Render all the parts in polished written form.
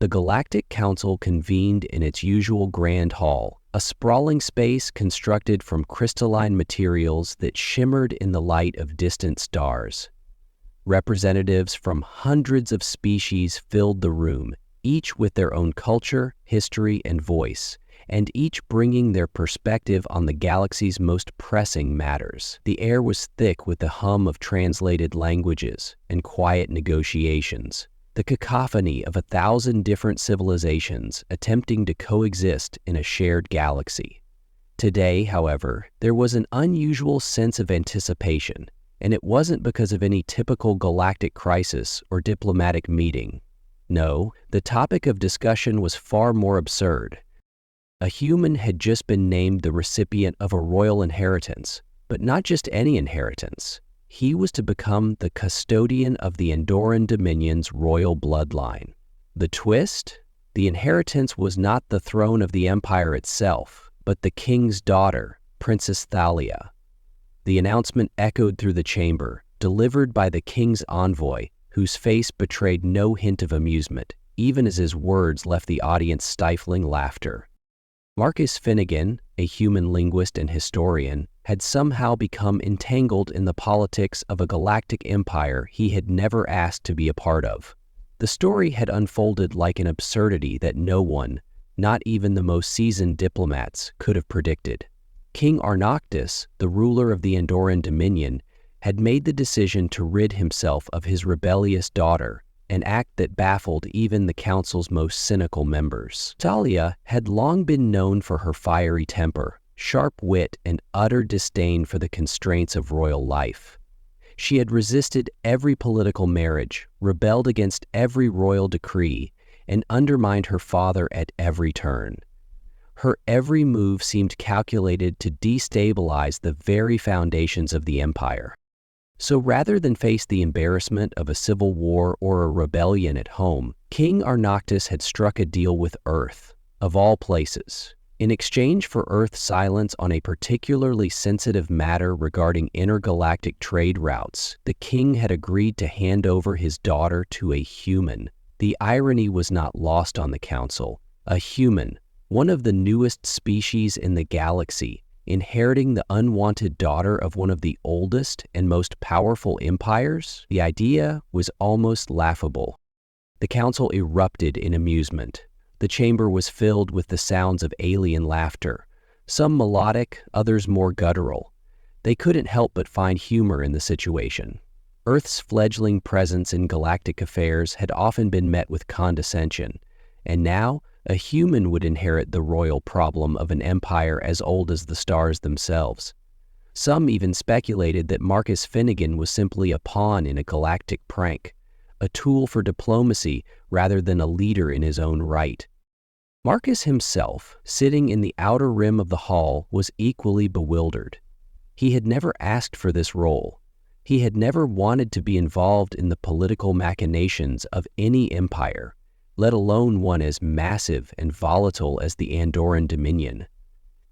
The Galactic Council convened in its usual grand hall, a sprawling space constructed from crystalline materials that shimmered in the light of distant stars. Representatives from hundreds of species filled the room, each with their own culture, history, and voice, and each bringing their perspective on the galaxy's most pressing matters. The air was thick with the hum of translated languages and quiet negotiations, the cacophony of 1,000 different civilizations attempting to coexist in a shared galaxy. Today, however, there was an unusual sense of anticipation, and it wasn't because of any typical galactic crisis or diplomatic meeting. No, the topic of discussion was far more absurd. A human had just been named the recipient of a royal inheritance, but not just any inheritance. He was to become the custodian of the Andorran Dominion's royal bloodline. The twist? The inheritance was not the throne of the empire itself, but the king's daughter, Princess Thalia. The announcement echoed through the chamber, delivered by the king's envoy, whose face betrayed no hint of amusement, even as his words left the audience stifling laughter. Marcus Finnegan, a human linguist and historian, had somehow become entangled in the politics of a galactic empire he had never asked to be a part of. The story had unfolded like an absurdity that no one, not even the most seasoned diplomats, could have predicted. King Arnoctis, the ruler of the Andorran Dominion, had made the decision to rid himself of his rebellious daughter, an act that baffled even the council's most cynical members. Thalia had long been known for her fiery temper, sharp wit, and utter disdain for the constraints of royal life. She had resisted every political marriage, rebelled against every royal decree, and undermined her father at every turn. Her every move seemed calculated to destabilize the very foundations of the empire. So rather than face the embarrassment of a civil war or a rebellion at home, King Arnoctis had struck a deal with Earth, of all places. In exchange for Earth's silence on a particularly sensitive matter regarding intergalactic trade routes, the king had agreed to hand over his daughter to a human. The irony was not lost on the council. A human, one of the newest species in the galaxy, inheriting the unwanted daughter of one of the oldest and most powerful empires? The idea was almost laughable. The council erupted in amusement. The chamber was filled with the sounds of alien laughter, some melodic, others more guttural. They couldn't help but find humor in the situation. Earth's fledgling presence in galactic affairs had often been met with condescension, and now a human would inherit the royal problem of an empire as old as the stars themselves. Some even speculated that Marcus Finnegan was simply a pawn in a galactic prank, a tool for diplomacy rather than a leader in his own right. Marcus himself, sitting in the outer rim of the hall, was equally bewildered. He had never asked for this role. He had never wanted to be involved in the political machinations of any empire, let alone one as massive and volatile as the Andorran Dominion.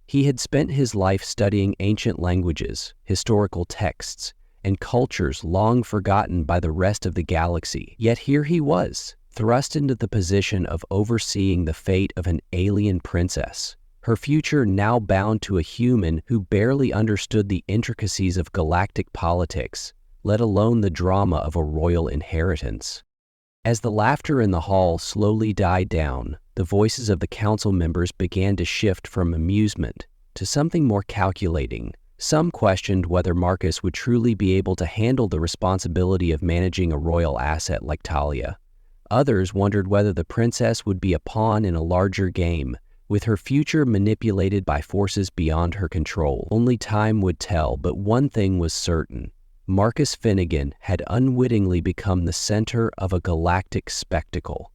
He had spent his life studying ancient languages, historical texts, and cultures long forgotten by the rest of the galaxy. Yet here he was, thrust into the position of overseeing the fate of an alien princess, her future now bound to a human who barely understood the intricacies of galactic politics, let alone the drama of a royal inheritance. As the laughter in the hall slowly died down, the voices of the council members began to shift from amusement to something more calculating. Some questioned whether Marcus would truly be able to handle the responsibility of managing a royal asset like Thalia. Others wondered whether the princess would be a pawn in a larger game, with her future manipulated by forces beyond her control. Only time would tell, but one thing was certain. Marcus Finnegan had unwittingly become the center of a galactic spectacle.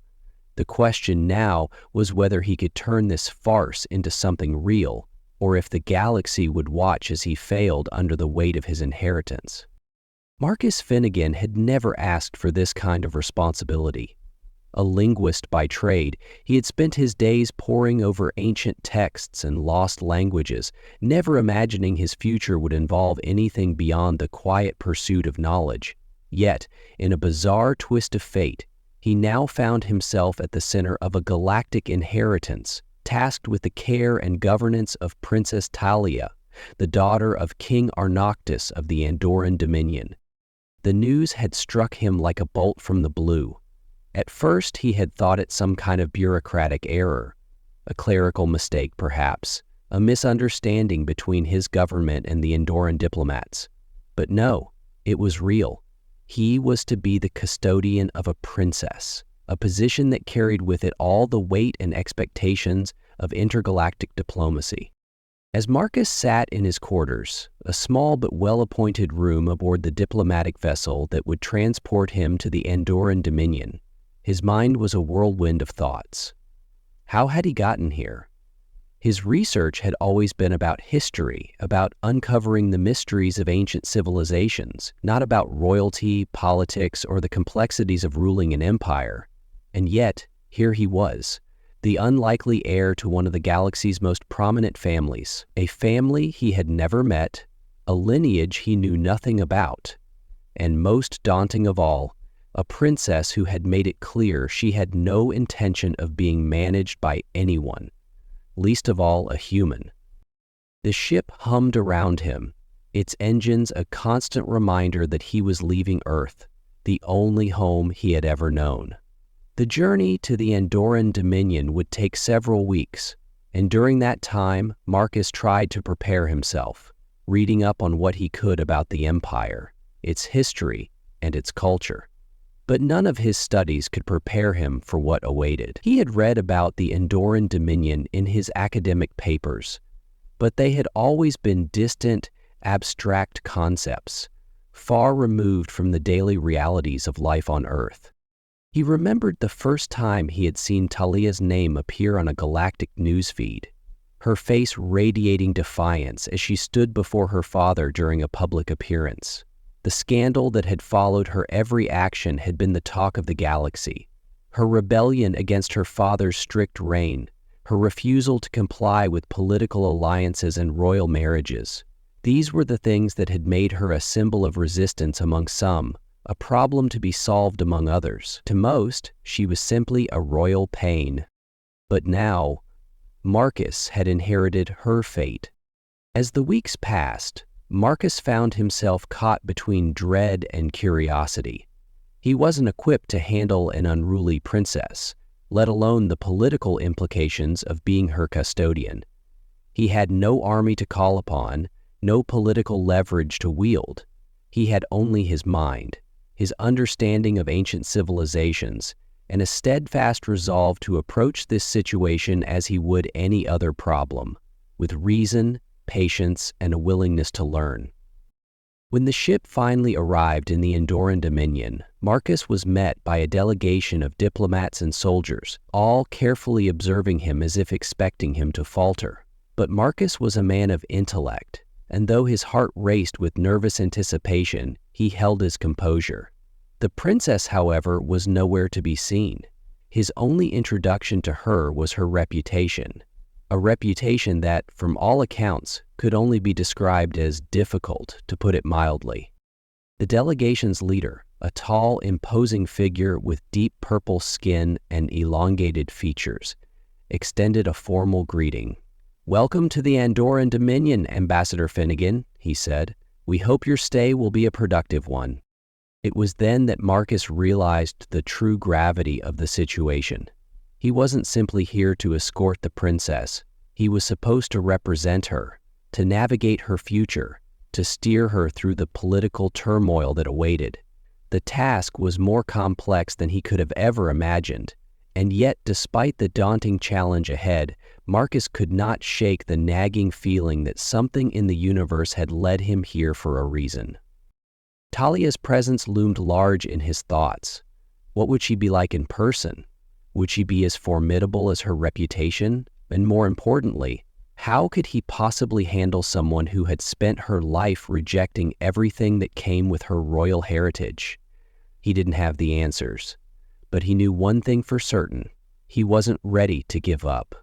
The question now was whether he could turn this farce into something real, or if the galaxy would watch as he failed under the weight of his inheritance. Marcus Finnegan had never asked for this kind of responsibility. A linguist by trade, he had spent his days poring over ancient texts and lost languages, never imagining his future would involve anything beyond the quiet pursuit of knowledge. Yet, in a bizarre twist of fate, He now found himself at the center of a galactic inheritance, tasked with the care and governance of Princess Talia, the daughter of King Arnoctis of the Andorran Dominion. The news had struck him like a bolt from the blue. At first, he had thought it some kind of bureaucratic error, a clerical mistake perhaps, a misunderstanding between his government and the Andorran diplomats. But no, it was real. He was to be the custodian of a princess, a position that carried with it all the weight and expectations of intergalactic diplomacy. As Marcus sat in his quarters, a small but well-appointed room aboard the diplomatic vessel that would transport him to the Andorran Dominion, his mind was a whirlwind of thoughts. How had he gotten here? His research had always been about history, about uncovering the mysteries of ancient civilizations, not about royalty, politics, or the complexities of ruling an empire. And yet, here he was, the unlikely heir to one of the galaxy's most prominent families, a family he had never met, a lineage he knew nothing about, and most daunting of all, a princess who had made it clear she had no intention of being managed by anyone, least of all a human. The ship hummed around him, its engines a constant reminder that he was leaving Earth, the only home he had ever known. The journey to the Andorran Dominion would take several weeks, and during that time, Marcus tried to prepare himself, reading up on what he could about the Empire, its history, and its culture. But none of his studies could prepare him for what awaited. He had read about the Andorran Dominion in his academic papers, but they had always been distant, abstract concepts, far removed from the daily realities of life on Earth. He remembered the first time he had seen Talia's name appear on a galactic newsfeed, her face radiating defiance as she stood before her father during a public appearance. The scandal that had followed her every action had been the talk of the galaxy. Her rebellion against her father's strict reign, her refusal to comply with political alliances and royal marriages. These were the things that had made her a symbol of resistance among some, a problem to be solved among others. To most, she was simply a royal pain. But now, Marcus had inherited her fate. As the weeks passed, Marcus found himself caught between dread and curiosity. He wasn't equipped to handle an unruly princess, let alone the political implications of being her custodian. He had no army to call upon, no political leverage to wield. He had only his mind, his understanding of ancient civilizations, and a steadfast resolve to approach this situation as he would any other problem, with reason, patience, and a willingness to learn. When the ship finally arrived in the Andorran Dominion, Marcus was met by a delegation of diplomats and soldiers, all carefully observing him as if expecting him to falter. But Marcus was a man of intellect, and though his heart raced with nervous anticipation, he held his composure. The princess, however, was nowhere to be seen. His only introduction to her was her reputation, a reputation that, from all accounts, could only be described as difficult, to put it mildly. The delegation's leader, a tall, imposing figure with deep purple skin and elongated features, extended a formal greeting. "Welcome to the Andorran Dominion, Ambassador Finnegan," he said. "We hope your stay will be a productive one." It was then that Marcus realized the true gravity of the situation. He wasn't simply here to escort the princess. He was supposed to represent her, to navigate her future, to steer her through the political turmoil that awaited. The task was more complex than he could have ever imagined, and yet, despite the daunting challenge ahead, Marcus could not shake the nagging feeling that something in the universe had led him here for a reason. Talia's presence loomed large in his thoughts. What would she be like in person? Would she be as formidable as her reputation? And more importantly, how could he possibly handle someone who had spent her life rejecting everything that came with her royal heritage? He didn't have the answers, but he knew one thing for certain: he wasn't ready to give up.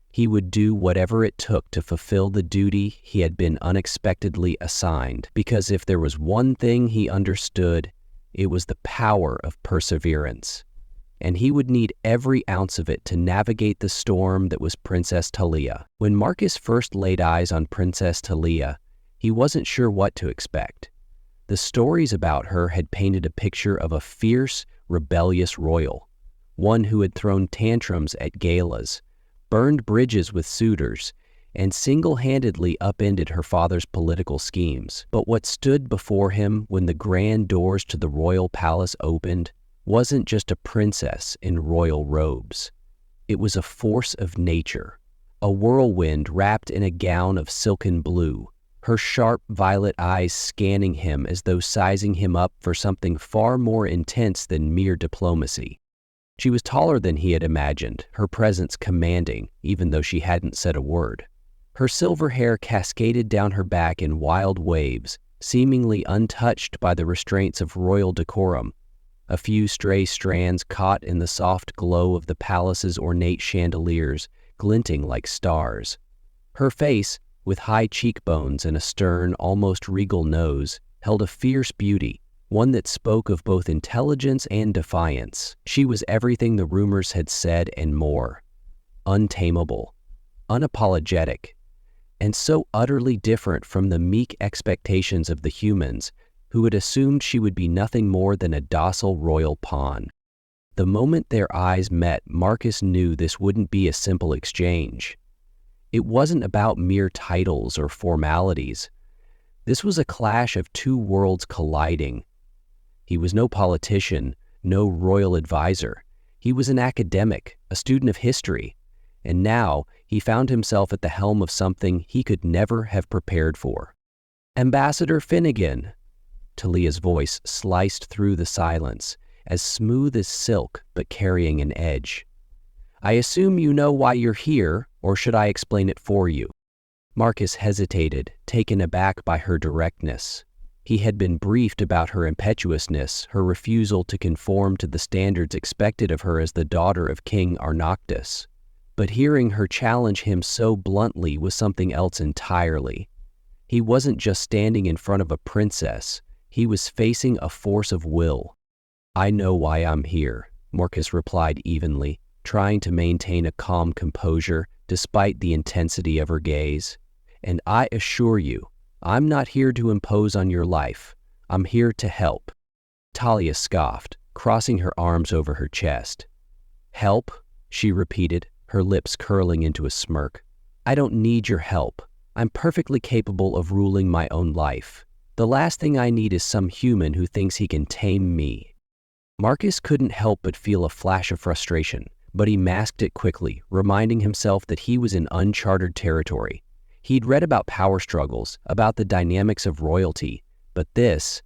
He would do whatever it took to fulfill the duty he had been unexpectedly assigned, because if there was one thing he understood, it was the power of perseverance. and he would need every ounce of it to navigate the storm that was Princess Talia. When Marcus first laid eyes on Princess Talia, he wasn't sure what to expect. The stories about her had painted a picture of a fierce, rebellious royal, one who had thrown tantrums at galas, burned bridges with suitors, and single-handedly upended her father's political schemes. But what stood before him when the grand doors to the royal palace opened wasn't just a princess in royal robes. It was a force of nature, a whirlwind wrapped in a gown of silken blue, her sharp violet eyes scanning him as though sizing him up for something far more intense than mere diplomacy. She was taller than he had imagined, her presence commanding, even though she hadn't said a word. Her silver hair cascaded down her back in wild waves, seemingly untouched by the restraints of royal decorum, a few stray strands caught in the soft glow of the palace's ornate chandeliers, glinting like stars. Her face, with high cheekbones and a stern, almost regal nose, held a fierce beauty, one that spoke of both intelligence and defiance. She was everything the rumors had said and more. Untamable, unapologetic, and so utterly different from the meek expectations of the humans who had assumed she would be nothing more than a docile royal pawn. The moment their eyes met, Marcus knew this wouldn't be a simple exchange. It wasn't about mere titles or formalities. This was a clash of two worlds colliding. He was no politician, no royal advisor. He was an academic, a student of history, and now he found himself at the helm of something he could never have prepared for. "Ambassador Finnegan," Talia's voice sliced through the silence, as smooth as silk but carrying an edge. "I assume you know why you're here, or should I explain it for you?" Marcus hesitated, taken aback by her directness. He had been briefed about her impetuousness, her refusal to conform to the standards expected of her as the daughter of King Arnoctus. But hearing her challenge him so bluntly was something else entirely. He wasn't just standing in front of a princess, he was facing a force of will. "I know why I'm here," Marcus replied evenly, trying to maintain a calm composure despite the intensity of her gaze. "And I assure you, I'm not here to impose on your life. I'm here to help." Talia scoffed, crossing her arms over her chest. "Help?" she repeated, her lips curling into a smirk. "I don't need your help. I'm perfectly capable of ruling my own life. The last thing I need is some human who thinks he can tame me." Marcus couldn't help but feel a flash of frustration, but he masked it quickly, reminding himself that he was in uncharted territory. He'd read about power struggles, about the dynamics of royalty, but this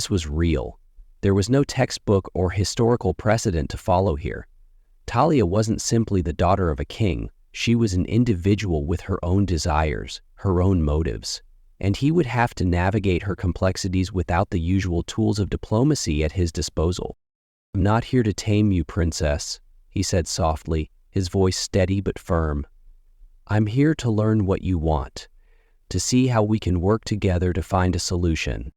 was real. There was no textbook or historical precedent to follow here. Talia wasn't simply the daughter of a king. She was an individual with her own desires, her own motives, and he would have to navigate her complexities without the usual tools of diplomacy at his disposal. "I'm not here to tame you, princess," he said softly, his voice steady but firm. "I'm here to learn what you want, to see how we can work together to find a solution."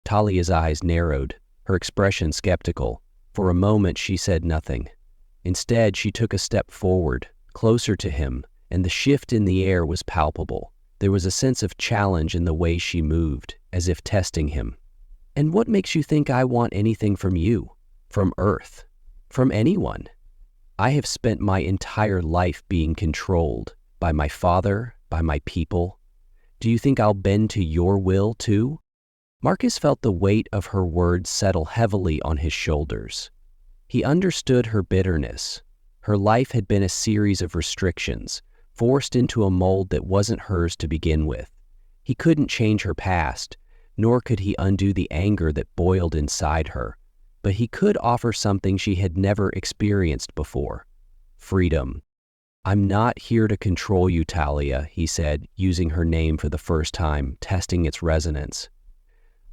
Talia's eyes narrowed, her expression skeptical. For a moment she said nothing. Instead, she took a step forward, closer to him, and the shift in the air was palpable. There was a sense of challenge in the way she moved, as if testing him. "And what makes you think I want anything from you? From Earth? From anyone? I have spent my entire life being controlled by my father, by my people. Do you think I'll bend to your will too?" Marcus felt the weight of her words settle heavily on his shoulders. He understood her bitterness. Her life had been a series of restrictions, forced into a mold that wasn't hers to begin with. He couldn't change her past, nor could he undo the anger that boiled inside her. But he could offer something she had never experienced before: freedom. "I'm not here to control you, Talia," he said, using her name for the first time, testing its resonance.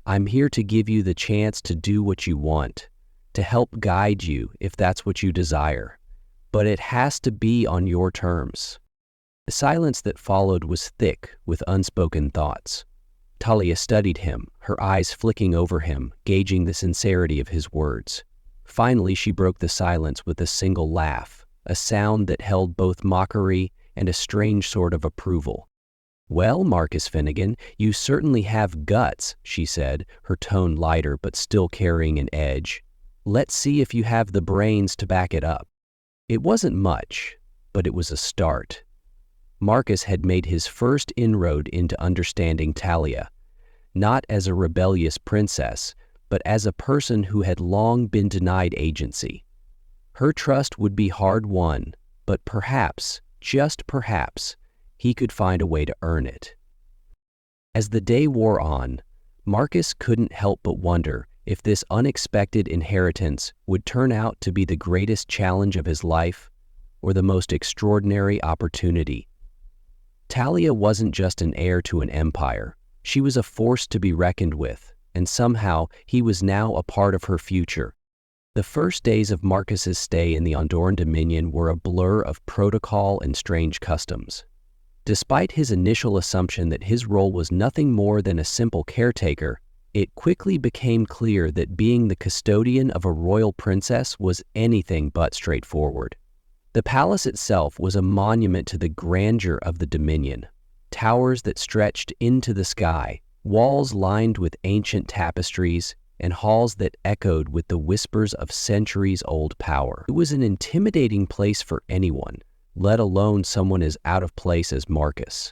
"I'm here to give you the chance to do what you want, to help guide you if that's what you desire. But it has to be on your terms." The silence that followed was thick with unspoken thoughts. Talia studied him, her eyes flicking over him, gauging the sincerity of his words. Finally, she broke the silence with a single laugh, a sound that held both mockery and a strange sort of approval. "Well, Marcus Finnegan, you certainly have guts," she said, her tone lighter but still carrying an edge. "Let's see if you have the brains to back it up." It wasn't much, but it was a start. Marcus had made his first inroad into understanding Talia, not as a rebellious princess, but as a person who had long been denied agency. Her trust would be hard-won, but perhaps, just perhaps, he could find a way to earn it. As the day wore on, Marcus couldn't help but wonder if this unexpected inheritance would turn out to be the greatest challenge of his life or the most extraordinary opportunity. Talia wasn't just an heir to an empire. She was a force to be reckoned with, and somehow he was now a part of her future. The first days of Marcus's stay in the Andorran Dominion were a blur of protocol and strange customs. Despite his initial assumption that his role was nothing more than a simple caretaker, it quickly became clear that being the custodian of a royal princess was anything but straightforward. The palace itself was a monument to the grandeur of the Dominion. Towers that stretched into the sky, walls lined with ancient tapestries, and halls that echoed with the whispers of centuries-old power. It was an intimidating place for anyone, let alone someone as out of place as Marcus.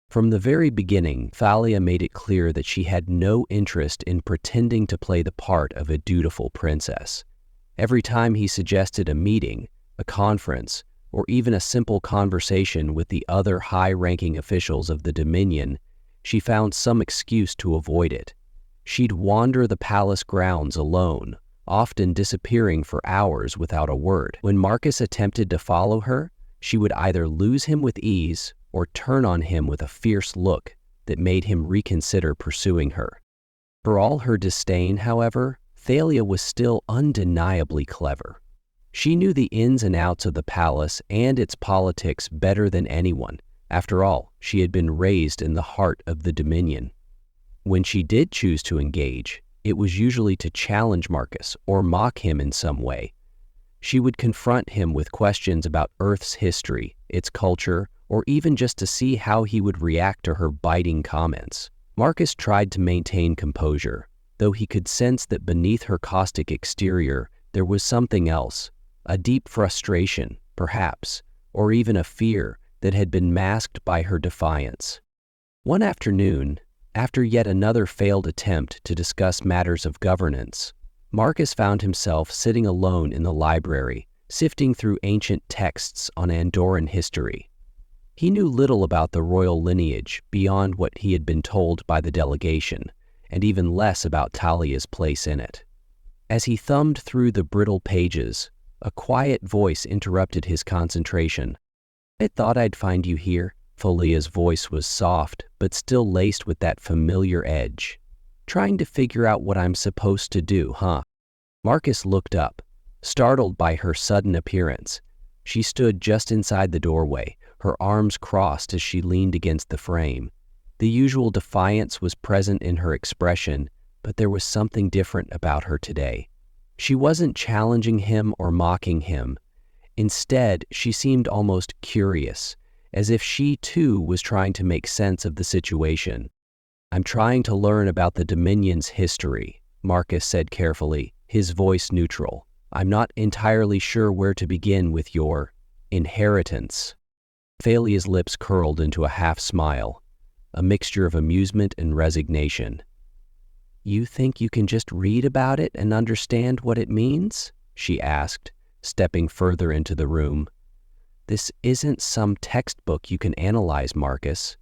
From the very beginning, Thalia made it clear that she had no interest in pretending to play the part of a dutiful princess. Every time he suggested a meeting, a conference, or even a simple conversation with the other high-ranking officials of the Dominion, she found some excuse to avoid it. She'd wander the palace grounds alone, often disappearing for hours without a word. When Marcus attempted to follow her, she would either lose him with ease or turn on him with a fierce look that made him reconsider pursuing her. For all her disdain, however, Thalia was still undeniably clever. She knew the ins and outs of the palace and its politics better than anyone. After all, she had been raised in the heart of the Dominion. When she did choose to engage, it was usually to challenge Marcus or mock him in some way. She would confront him with questions about Earth's history, its culture, or even just to see how he would react to her biting comments. Marcus tried to maintain composure, though he could sense that beneath her caustic exterior there was something else, a deep frustration, perhaps, or even a fear that had been masked by her defiance. One afternoon, after yet another failed attempt to discuss matters of governance, Marcus found himself sitting alone in the library, sifting through ancient texts on Andorran history. He knew little about the royal lineage beyond what he had been told by the delegation, and even less about Talia's place in it. As he thumbed through the brittle pages, a quiet voice interrupted his concentration. "I thought I'd find you here." Thalia's voice was soft, but still laced with that familiar edge. "Trying to figure out what I'm supposed to do, huh?" Marcus looked up, startled by her sudden appearance. She stood just inside the doorway, her arms crossed as she leaned against the frame. The usual defiance was present in her expression, but there was something different about her today. She wasn't challenging him or mocking him. Instead, she seemed almost curious, as if she too was trying to make sense of the situation. "I'm trying to learn about the Dominion's history," Marcus said carefully, his voice neutral. "I'm not entirely sure where to begin with your inheritance." Thalia's lips curled into a half-smile, a mixture of amusement and resignation. "You think you can just read about it and understand what it means?" she asked, stepping further into the room. "This isn't some textbook you can analyze, Marcus.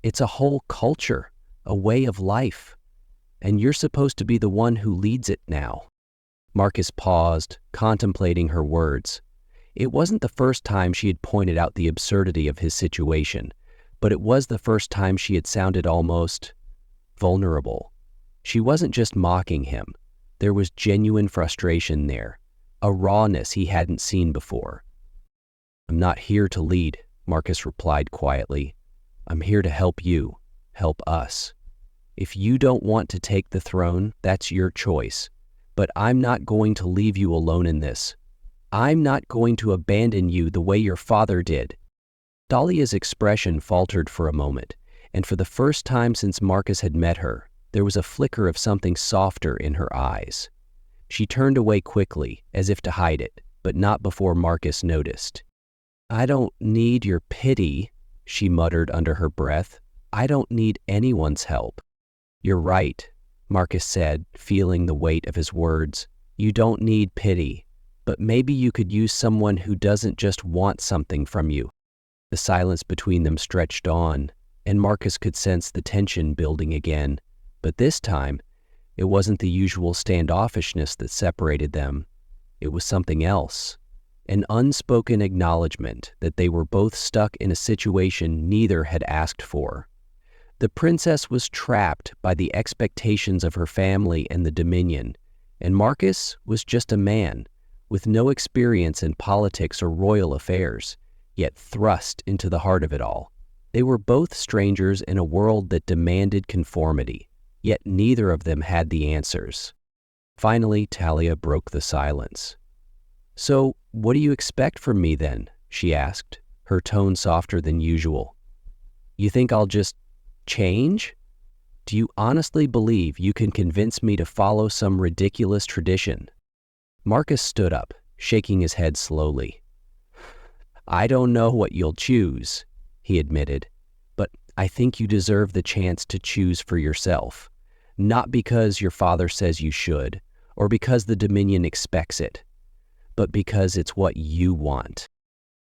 It's a whole culture, a way of life, and you're supposed to be the one who leads it now." Marcus paused, contemplating her words. It wasn't the first time she had pointed out the absurdity of his situation, but it was the first time she had sounded almost vulnerable. She wasn't just mocking him. There was genuine frustration there, a rawness he hadn't seen before. "I'm not here to lead," Marcus replied quietly. "I'm here to help you, help us. If you don't want to take the throne, that's your choice. But I'm not going to leave you alone in this. I'm not going to abandon you the way your father did." Thalia's expression faltered for a moment, and for the first time since Marcus had met her, there was a flicker of something softer in her eyes. She turned away quickly, as if to hide it, but not before Marcus noticed. "I don't need your pity," she muttered under her breath. "I don't need anyone's help." "You're right," Marcus said, feeling the weight of his words. "You don't need pity, but maybe you could use someone who doesn't just want something from you." The silence between them stretched on, and Marcus could sense the tension building again. But this time, it wasn't the usual standoffishness that separated them. It was something else, an unspoken acknowledgement that they were both stuck in a situation neither had asked for. The princess was trapped by the expectations of her family and the Dominion, and Marcus was just a man with no experience in politics or royal affairs, yet thrust into the heart of it all. They were both strangers in a world that demanded conformity, yet neither of them had the answers. Finally, Thalia broke the silence. "So, what do you expect from me then?" she asked, her tone softer than usual. "You think I'll just change? Do you honestly believe you can convince me to follow some ridiculous tradition?" Marcus stood up, shaking his head slowly. "I don't know what you'll choose," he admitted, "but I think you deserve the chance to choose for yourself, not because your father says you should, or because the Dominion expects it, but because it's what you want."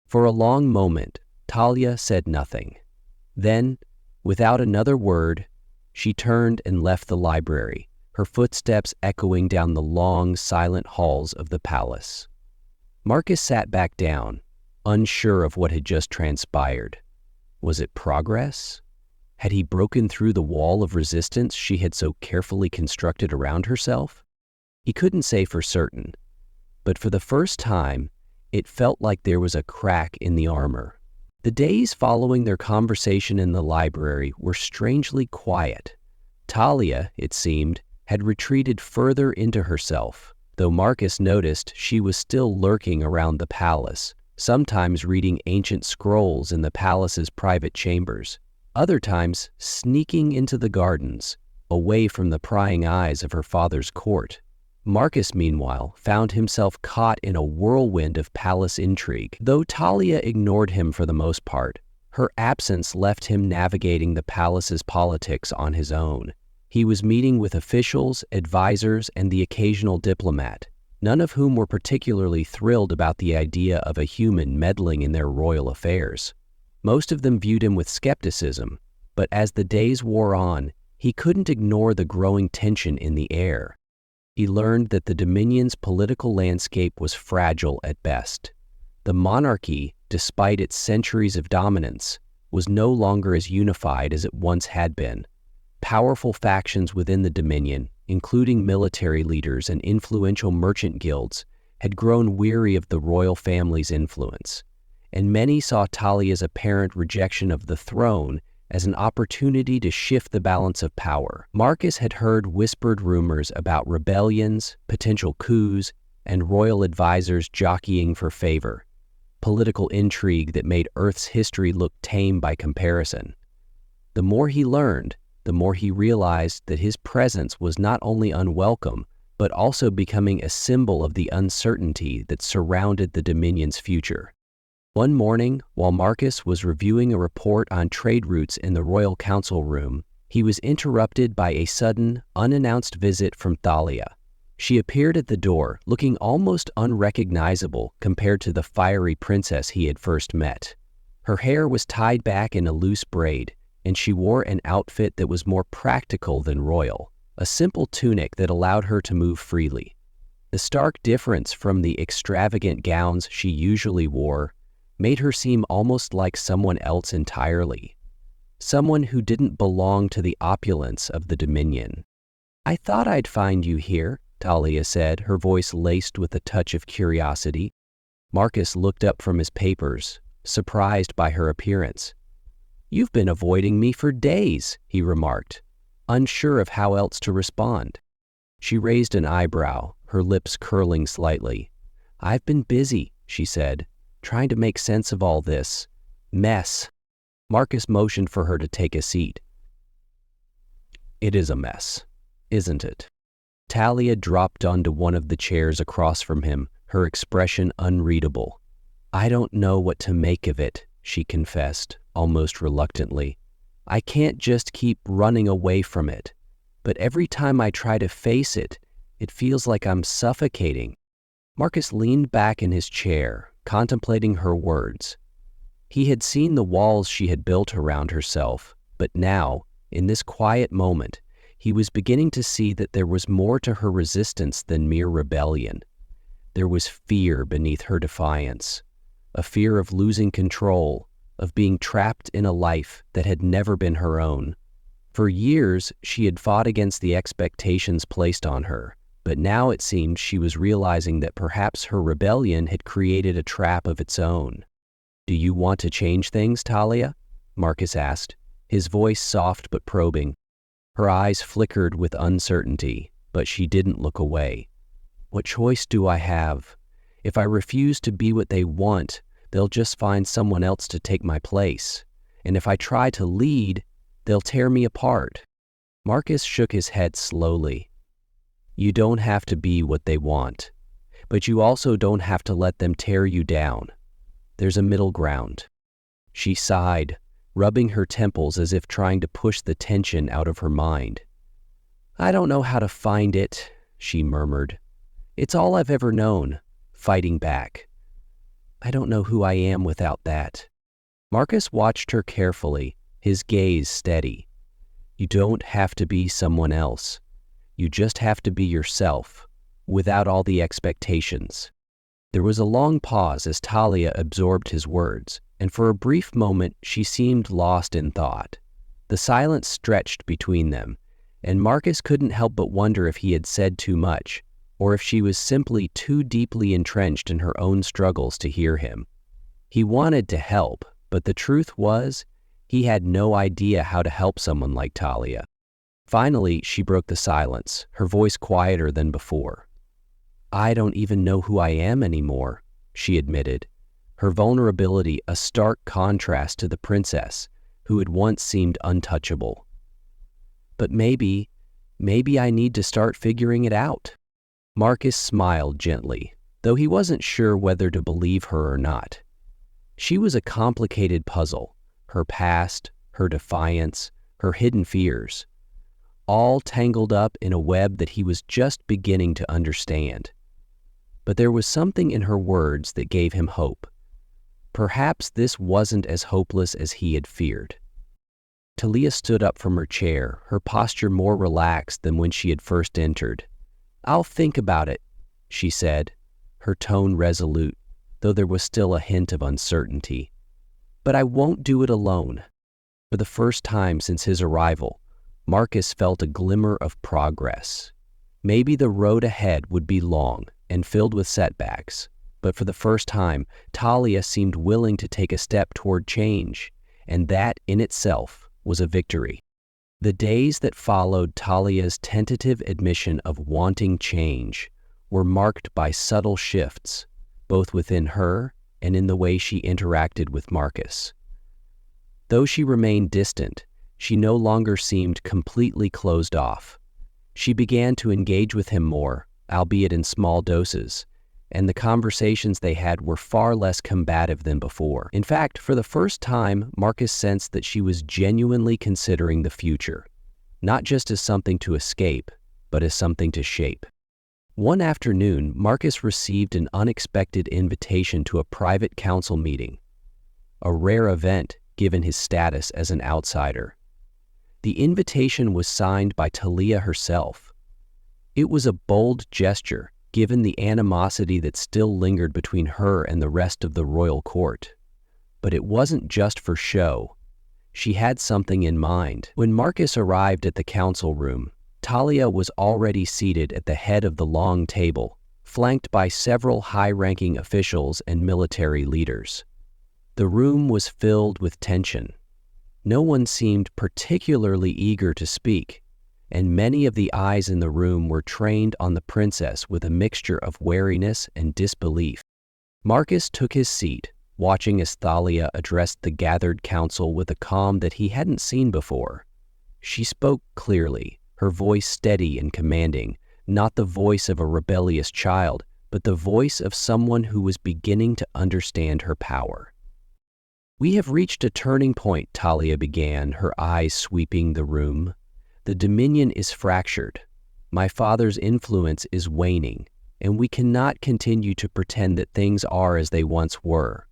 For a long moment, Thalia said nothing. Then, without another word, she turned and left the library, her footsteps echoing down the long, silent halls of the palace. Marcus sat back down, unsure of what had just transpired. Was it progress? Had he broken through the wall of resistance she had so carefully constructed around herself? He couldn't say for certain, but for the first time, it felt like there was a crack in the armor. The days following their conversation in the library were strangely quiet. Thalia, it seemed, had retreated further into herself, though Marcus noticed she was still lurking around the palace, sometimes reading ancient scrolls in the palace's private chambers, other times sneaking into the gardens, away from the prying eyes of her father's court. Marcus, meanwhile, found himself caught in a whirlwind of palace intrigue. Though Thalia ignored him for the most part, her absence left him navigating the palace's politics on his own. He was meeting with officials, advisors, and the occasional diplomat, none of whom were particularly thrilled about the idea of a human meddling in their royal affairs. Most of them viewed him with skepticism, but as the days wore on, he couldn't ignore the growing tension in the air. He learned that the Dominion's political landscape was fragile at best. The monarchy, despite its centuries of dominance, was no longer as unified as it once had been. Powerful factions within the Dominion, including military leaders and influential merchant guilds, had grown weary of the royal family's influence, and many saw Thalia's apparent rejection of the throne as an opportunity to shift the balance of power. Marcus had heard whispered rumors about rebellions, potential coups, and royal advisors jockeying for favor, political intrigue that made Earth's history look tame by comparison. The more he learned, the more he realized that his presence was not only unwelcome, but also becoming a symbol of the uncertainty that surrounded the Dominion's future. One morning, while Marcus was reviewing a report on trade routes in the Royal Council room, he was interrupted by a sudden, unannounced visit from Thalia. She appeared at the door, looking almost unrecognizable compared to the fiery princess he had first met. Her hair was tied back in a loose braid, and she wore an outfit that was more practical than royal, a simple tunic that allowed her to move freely. The stark difference from the extravagant gowns she usually wore made her seem almost like someone else entirely, someone who didn't belong to the opulence of the Dominion. "I thought I'd find you here," Thalia said, her voice laced with a touch of curiosity. Marcus looked up from his papers, surprised by her appearance. "You've been avoiding me for days," he remarked, unsure of how else to respond. She raised an eyebrow, her lips curling slightly. "I've been busy," she said, "trying to make sense of all this mess." Marcus motioned for her to take a seat. "It is a mess, isn't it?" Talia dropped onto one of the chairs across from him, her expression unreadable. "I don't know what to make of it," she confessed, almost reluctantly. "I can't just keep running away from it. But every time I try to face it, it feels like I'm suffocating." Marcus leaned back in his chair, contemplating her words. He had seen the walls she had built around herself, but now, in this quiet moment, he was beginning to see that there was more to her resistance than mere rebellion. There was fear beneath her defiance, a fear of losing control, of being trapped in a life that had never been her own. For years, she had fought against the expectations placed on her, but now it seemed she was realizing that perhaps her rebellion had created a trap of its own. "Do you want to change things, Talia?" Marcus asked, his voice soft but probing. Her eyes flickered with uncertainty, but she didn't look away. "What choice do I have? If I refuse to be what they want, they'll just find someone else to take my place. And if I try to lead, they'll tear me apart." Marcus shook his head slowly. "You don't have to be what they want, but you also don't have to let them tear you down. There's a middle ground." She sighed, rubbing her temples as if trying to push the tension out of her mind. "I don't know how to find it," she murmured. "It's all I've ever known, fighting back. I don't know who I am without that." Marcus watched her carefully, his gaze steady. "You don't have to be someone else. You just have to be yourself, without all the expectations." There was a long pause as Talia absorbed his words, and for a brief moment she seemed lost in thought. The silence stretched between them, and Marcus couldn't help but wonder if he had said too much, or if she was simply too deeply entrenched in her own struggles to hear him. He wanted to help, but the truth was, he had no idea how to help someone like Talia. Finally, she broke the silence, her voice quieter than before. "I don't even know who I am anymore," she admitted, her vulnerability a stark contrast to the princess, who had once seemed untouchable. "But maybe I need to start figuring it out." Marcus smiled gently, though he wasn't sure whether to believe her or not. She was a complicated puzzle, her past, her defiance, her hidden fears, all tangled up in a web that he was just beginning to understand. But there was something in her words that gave him hope. Perhaps this wasn't as hopeless as he had feared. Talia stood up from her chair, her posture more relaxed than when she had first entered. "I'll think about it," she said, her tone resolute, though there was still a hint of uncertainty. "But I won't do it alone." For the first time since his arrival, Marcus felt a glimmer of progress. Maybe the road ahead would be long and filled with setbacks, but for the first time, Talia seemed willing to take a step toward change, and that in itself was a victory. The days that followed Talia's tentative admission of wanting change were marked by subtle shifts, both within her and in the way she interacted with Marcus. Though she remained distant, she no longer seemed completely closed off. She began to engage with him more, albeit in small doses, and the conversations they had were far less combative than before. In fact, for the first time, Marcus sensed that she was genuinely considering the future, not just as something to escape, but as something to shape. One afternoon, Marcus received an unexpected invitation to a private council meeting, a rare event given his status as an outsider. The invitation was signed by Talia herself. It was a bold gesture, given the animosity that still lingered between her and the rest of the royal court. But it wasn't just for show. She had something in mind. When Marcus arrived at the council room, Talia was already seated at the head of the long table, flanked by several high-ranking officials and military leaders. The room was filled with tension. No one seemed particularly eager to speak, and many of the eyes in the room were trained on the princess with a mixture of wariness and disbelief. Marcus took his seat, watching as Thalia addressed the gathered council with a calm that he hadn't seen before. She spoke clearly, her voice steady and commanding, not the voice of a rebellious child, but the voice of someone who was beginning to understand her power. "We have reached a turning point," Thalia began, her eyes sweeping the room. "The Dominion is fractured. My father's influence is waning, and we cannot continue to pretend that things are as they once were.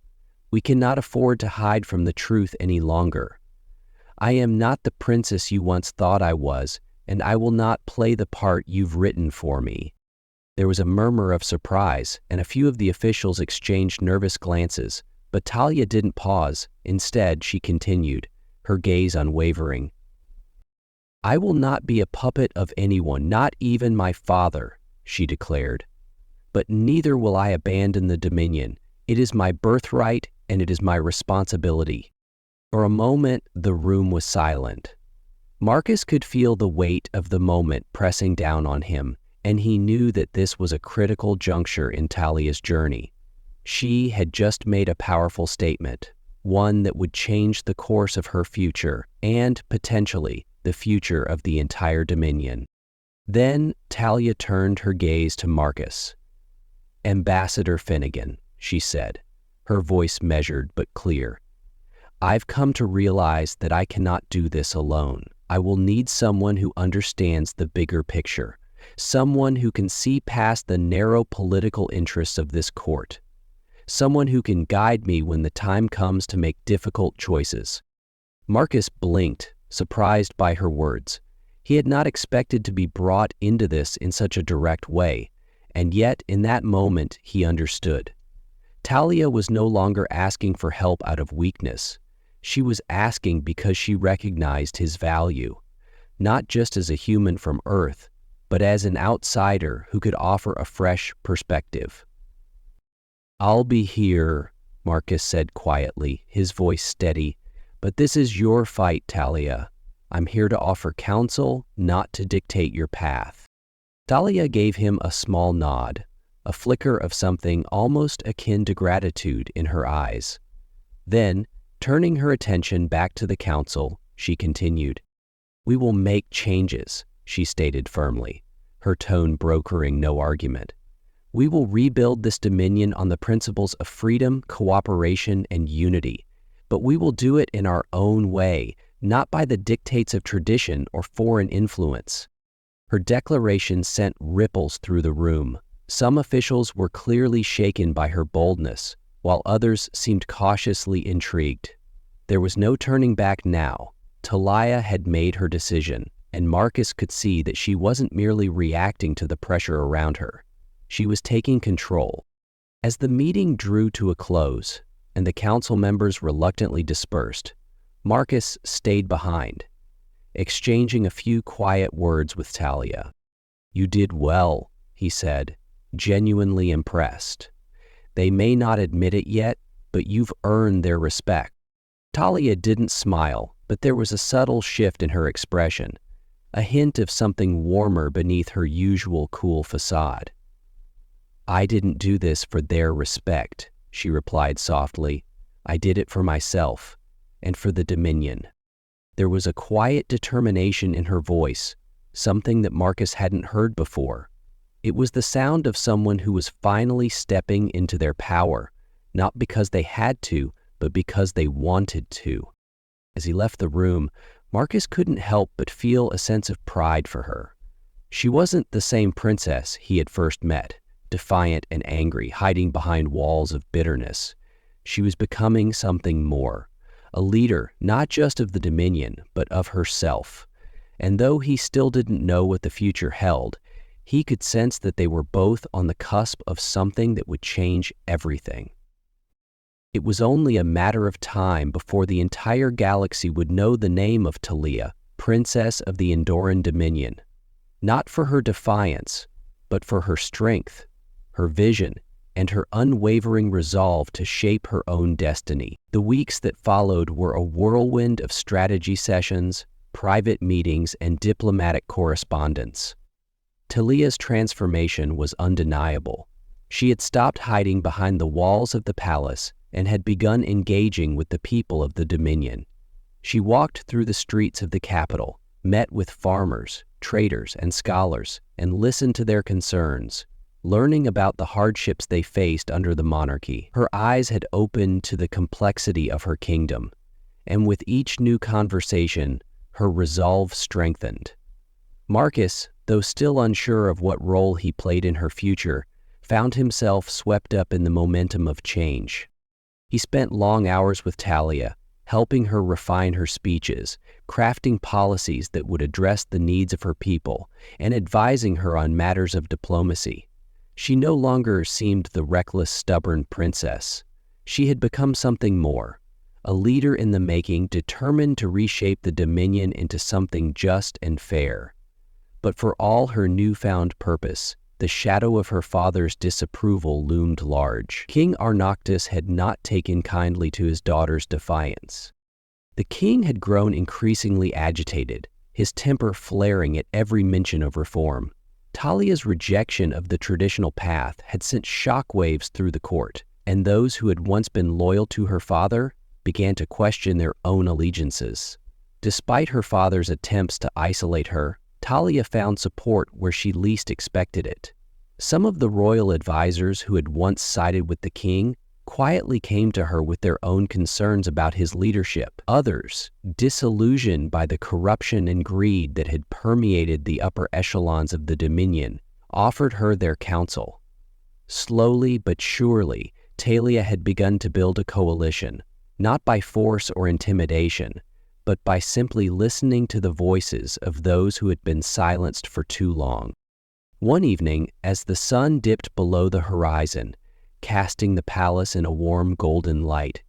We cannot afford to hide from the truth any longer. I am not the princess you once thought I was, and I will not play the part you've written for me." There was a murmur of surprise, and a few of the officials exchanged nervous glances, but Thalia didn't pause. Instead, she continued, her gaze unwavering. "I will not be a puppet of anyone, not even my father," she declared. "But neither will I abandon the Dominion. It is my birthright, and it is my responsibility." For a moment, the room was silent. Marcus could feel the weight of the moment pressing down on him, and he knew that this was a critical juncture in Thalia's journey. She had just made a powerful statement, one that would change the course of her future and, potentially, the future of the entire Dominion. Then Thalia turned her gaze to Marcus. "Ambassador Finnegan," she said, her voice measured but clear. "I've come to realize that I cannot do this alone. I will need someone who understands the bigger picture, someone who can see past the narrow political interests of this court, someone who can guide me when the time comes to make difficult choices." Marcus blinked, surprised by her words. He had not expected to be brought into this in such a direct way, and yet in that moment he understood. Thalia was no longer asking for help out of weakness. She was asking because she recognized his value, not just as a human from Earth, but as an outsider who could offer a fresh perspective. "I'll be here," Marcus said quietly, his voice steady. "But this is your fight, Thalia. I'm here to offer counsel, not to dictate your path." Thalia gave him a small nod, a flicker of something almost akin to gratitude in her eyes. Then, turning her attention back to the council, she continued, "We will make changes," she stated firmly, her tone brokering no argument. "We will rebuild this Dominion on the principles of freedom, cooperation, and unity, but we will do it in our own way, not by the dictates of tradition or foreign influence." Her declaration sent ripples through the room. Some officials were clearly shaken by her boldness, while others seemed cautiously intrigued. There was no turning back now. Thalia had made her decision, and Marcus could see that she wasn't merely reacting to the pressure around her. She was taking control. As the meeting drew to a close, and the council members reluctantly dispersed, Marcus stayed behind, exchanging a few quiet words with Thalia. "You did well," he said, genuinely impressed. "They may not admit it yet, but you've earned their respect." Thalia didn't smile, but there was a subtle shift in her expression, a hint of something warmer beneath her usual cool facade. "I didn't do this for their respect," she replied softly. "I did it for myself, and for the Dominion." There was a quiet determination in her voice, something that Marcus hadn't heard before. It was the sound of someone who was finally stepping into their power, not because they had to, but because they wanted to. As he left the room, Marcus couldn't help but feel a sense of pride for her. She wasn't the same princess he had first met, defiant and angry, hiding behind walls of bitterness. She was becoming something more, a leader not just of the Dominion, but of herself. And though he still didn't know what the future held, he could sense that they were both on the cusp of something that would change everything. It was only a matter of time before the entire galaxy would know the name of Thalia, Princess of the Endoran Dominion, not for her defiance, but for her strength, her vision, and her unwavering resolve to shape her own destiny. The weeks that followed were a whirlwind of strategy sessions, private meetings, and diplomatic correspondence. Talia's transformation was undeniable. She had stopped hiding behind the walls of the palace and had begun engaging with the people of the Dominion. She walked through the streets of the capital, met with farmers, traders, and scholars, and listened to their concerns, learning about the hardships they faced under the monarchy. Her eyes had opened to the complexity of her kingdom, and with each new conversation, her resolve strengthened. Marcus, though still unsure of what role he played in her future, found himself swept up in the momentum of change. He spent long hours with Talia, helping her refine her speeches, crafting policies that would address the needs of her people, and advising her on matters of diplomacy. She no longer seemed the reckless, stubborn princess. She had become something more, a leader in the making, determined to reshape the Dominion into something just and fair. But for all her newfound purpose, the shadow of her father's disapproval loomed large. King Arnoctis had not taken kindly to his daughter's defiance. The king had grown increasingly agitated, his temper flaring at every mention of reform. Talia's rejection of the traditional path had sent shockwaves through the court, and those who had once been loyal to her father began to question their own allegiances. Despite her father's attempts to isolate her, Talia found support where she least expected it. Some of the royal advisors who had once sided with the king quietly came to her with their own concerns about his leadership. Others, disillusioned by the corruption and greed that had permeated the upper echelons of the Dominion, offered her their counsel. Slowly but surely, Talia had begun to build a coalition, not by force or intimidation, but by simply listening to the voices of those who had been silenced for too long. One evening, as the sun dipped below the horizon, casting the palace in a warm golden light,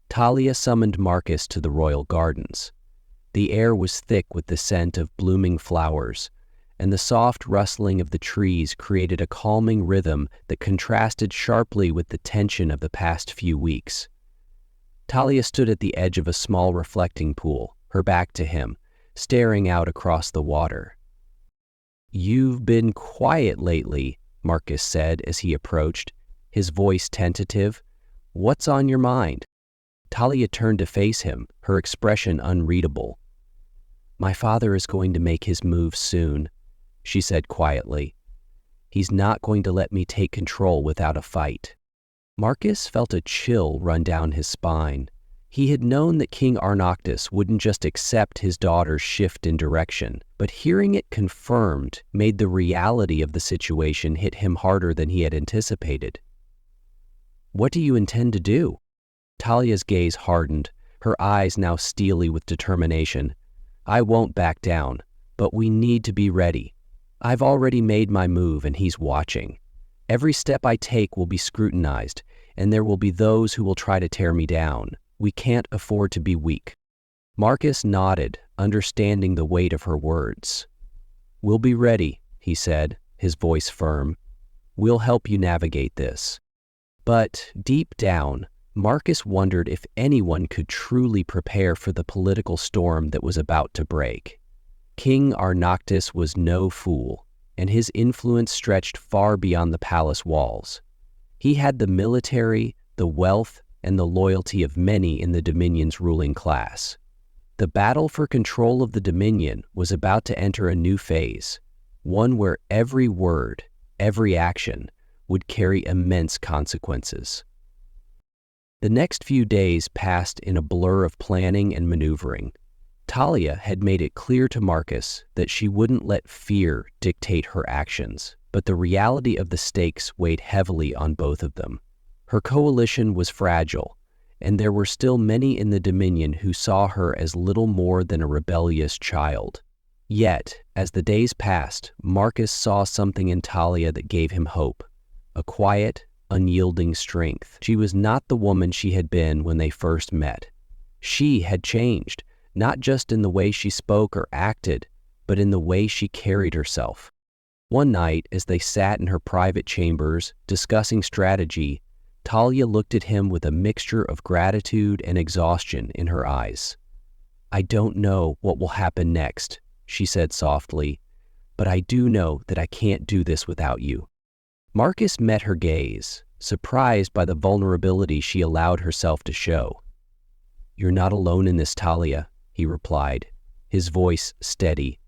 Talia summoned Marcus to the royal gardens. The air was thick with the scent of blooming flowers, and the soft rustling of the trees created a calming rhythm that contrasted sharply with the tension of the past few weeks. Talia stood at the edge of a small reflecting pool, her back to him, staring out across the water. "You've been quiet lately," Marcus said as he approached, his voice tentative. "What's on your mind?" Talia turned to face him, her expression unreadable. "My father is going to make his move soon," she said quietly. "He's not going to let me take control without a fight." Marcus felt a chill run down his spine. He had known that King Arnoctis wouldn't just accept his daughter's shift in direction, but hearing it confirmed made the reality of the situation hit him harder than he had anticipated. "What do you intend to do?" Talia's gaze hardened, her eyes now steely with determination. "I won't back down, but we need to be ready. I've already made my move and he's watching. Every step I take will be scrutinized, and there will be those who will try to tear me down. We can't afford to be weak." Marcus nodded, understanding the weight of her words. "We'll be ready," he said, his voice firm. "We'll help you navigate this." But deep down, Marcus wondered if anyone could truly prepare for the political storm that was about to break. King Arnoctis was no fool, and his influence stretched far beyond the palace walls. He had the military, the wealth, and the loyalty of many in the Dominion's ruling class. The battle for control of the Dominion was about to enter a new phase, one where every word, every action, would carry immense consequences. The next few days passed in a blur of planning and maneuvering. Talia had made it clear to Marcus that she wouldn't let fear dictate her actions, but the reality of the stakes weighed heavily on both of them. Her coalition was fragile, and there were still many in the Dominion who saw her as little more than a rebellious child. Yet, as the days passed, Marcus saw something in Talia that gave him hope, a quiet, unyielding strength. She was not the woman she had been when they first met. She had changed, not just in the way she spoke or acted, but in the way she carried herself. One night, as they sat in her private chambers, discussing strategy, Talia looked at him with a mixture of gratitude and exhaustion in her eyes. "I don't know what will happen next," she said softly, "but I do know that I can't do this without you." Marcus met her gaze, surprised by the vulnerability she allowed herself to show. "You're not alone in this, Talia," he replied, his voice steady.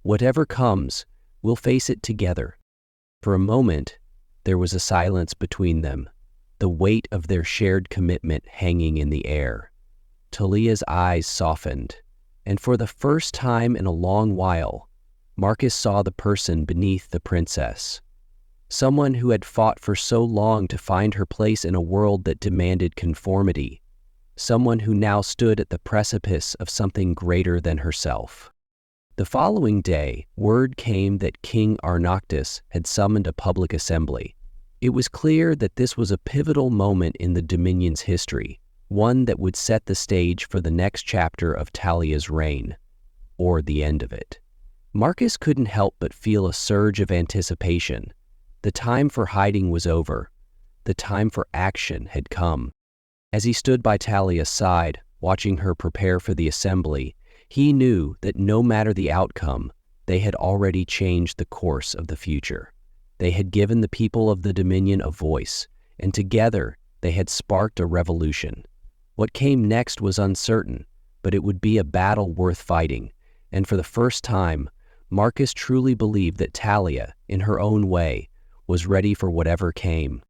"Whatever comes, we'll face it together." For a moment, there was a silence between them, the weight of their shared commitment hanging in the air. Talia's eyes softened, and for the first time in a long while, Marcus saw the person beneath the princess. Someone who had fought for so long to find her place in a world that demanded conformity. Someone who now stood at the precipice of something greater than herself. The following day, word came that King Arnoctis had summoned a public assembly. It was clear that this was a pivotal moment in the Dominion's history, one that would set the stage for the next chapter of Talia's reign, or the end of it. Marcus couldn't help but feel a surge of anticipation. The time for hiding was over. The time for action had come. As he stood by Talia's side, watching her prepare for the assembly, he knew that no matter the outcome, they had already changed the course of the future. They had given the people of the Dominion a voice, and together they had sparked a revolution. What came next was uncertain, but it would be a battle worth fighting, and for the first time, Marcus truly believed that Talia, in her own way, was ready for whatever came.